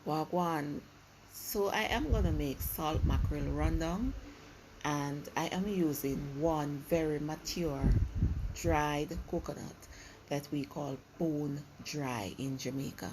Wagwan. So I am gonna make salt mackerel rundown, and I am using one very mature dried coconut that we call bone dry in Jamaica.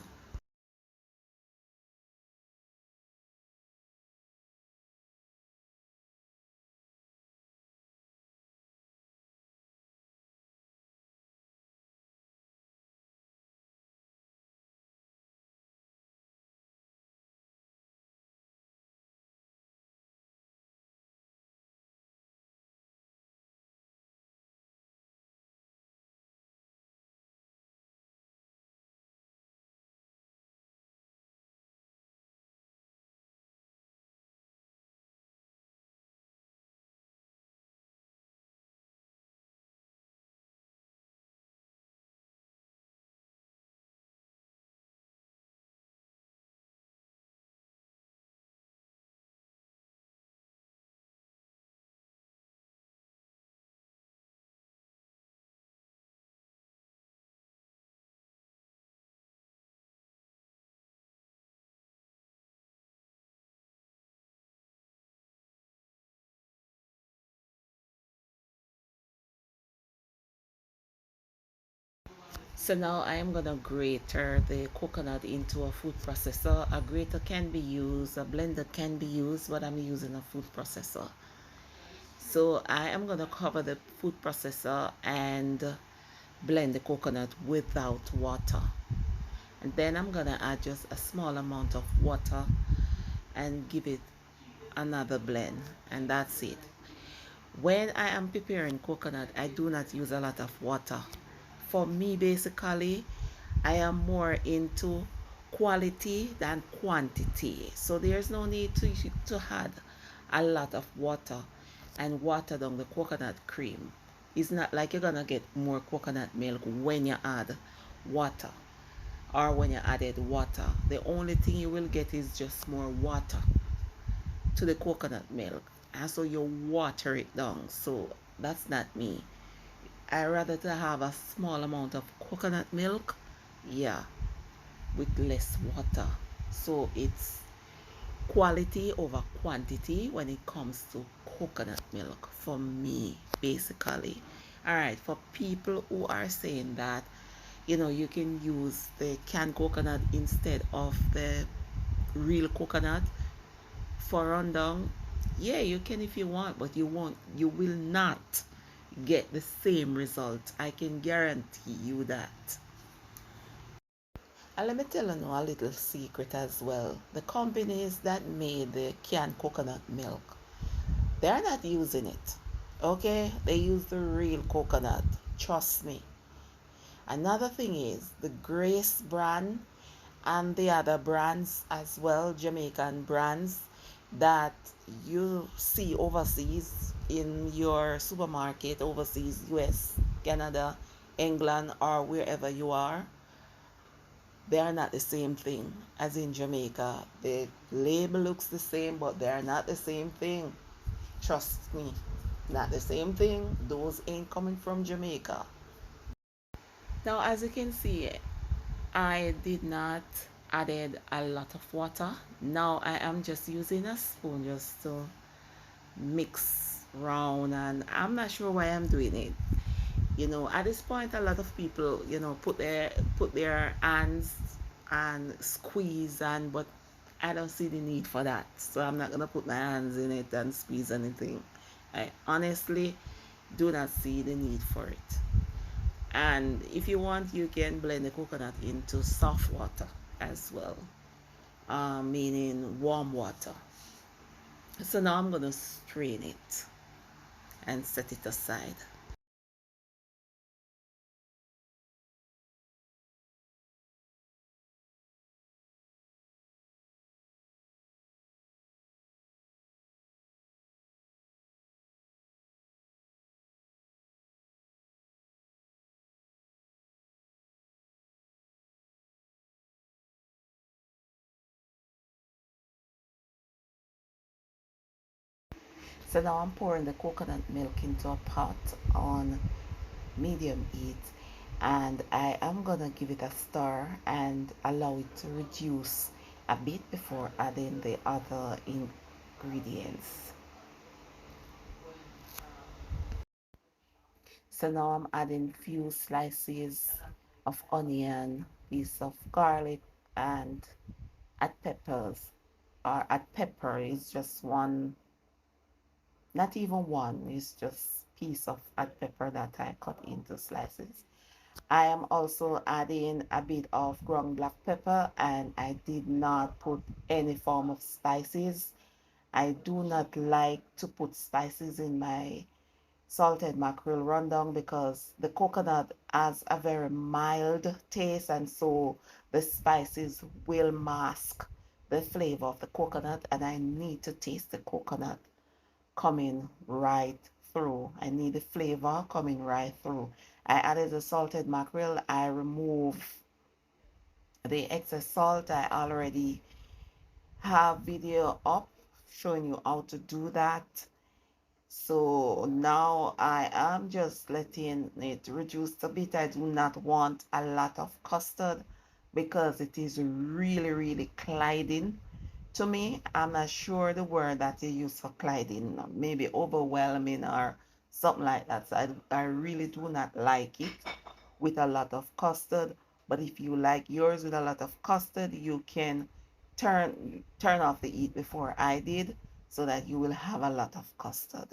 So now I am gonna grater the coconut into a food processor. A grater can be used, a blender can be used, but I'm using a food processor. So I am gonna cover the food processor and blend the coconut without water. And then I'm gonna add just a small amount of water and give it another blend, and that's it. When I am preparing coconut, I do not use a lot of water. For me, basically, I am more into quality than quantity. So there's no need to add a lot of water and water down the coconut cream. It's not like you're gonna get more coconut milk when you add water or when you added water. The only thing you will get is just more water to the coconut milk, and so you water it down. So that's not me. I rather to have a small amount of coconut milk, yeah, with less water. So it's quality over quantity when it comes to coconut milk for me, basically. All right, for people who are saying that, you can use the canned coconut instead of the real coconut for rundown, yeah, you can if you want, but you will not get the same result. I can guarantee you that. And let me tell you now a little secret as well. The companies that made the canned coconut milk, they're not using it. Okay? They use the real coconut. Trust me. Another thing is the Grace brand and the other brands as well, Jamaican brands that you see overseas in your supermarket, overseas, US, Canada, England, or wherever you are, they are not the same thing as in Jamaica. The label looks the same, but they are not the same thing. Trust me, not the same thing. Those ain't coming from Jamaica. Now, as you can see, I did not added a lot of water. Now I am just using a spoon just to mix round, and I'm not sure why I'm doing it. At this point a lot of people, put their hands and squeeze, and but I don't see the need for that. So I'm not gonna put my hands in it and squeeze anything. I honestly do not see the need for it. And if you want, you can blend the coconut into soft water as well, meaning warm water. So now I'm going to strain it and set it aside. So now I'm pouring the coconut milk into a pot on medium heat, and I am going to give it a stir and allow it to reduce a bit before adding the other ingredients. So now I'm adding few slices of onion, piece of garlic, and add peppers. Or add pepper is just one, not even one, it's just piece of add pepper that I cut into slices. I am also adding a bit of ground black pepper, and I did not put any form of spices. I do not like to put spices in my salted mackerel rundown because the coconut has a very mild taste, and so the spices will mask the flavor of the coconut, and I need to taste the coconut coming right through. I need the flavor coming right through. I added the salted mackerel. I remove the excess salt. I already have video up showing you how to do that. So now I am just letting it reduce a bit. I do not want a lot of custard because it is really gliding to me. I'm not sure the word that you use for gliding, maybe overwhelming or something like that. So I really do not like it with a lot of custard. But if you like yours with a lot of custard, you can turn off the heat before I did so that you will have a lot of custard.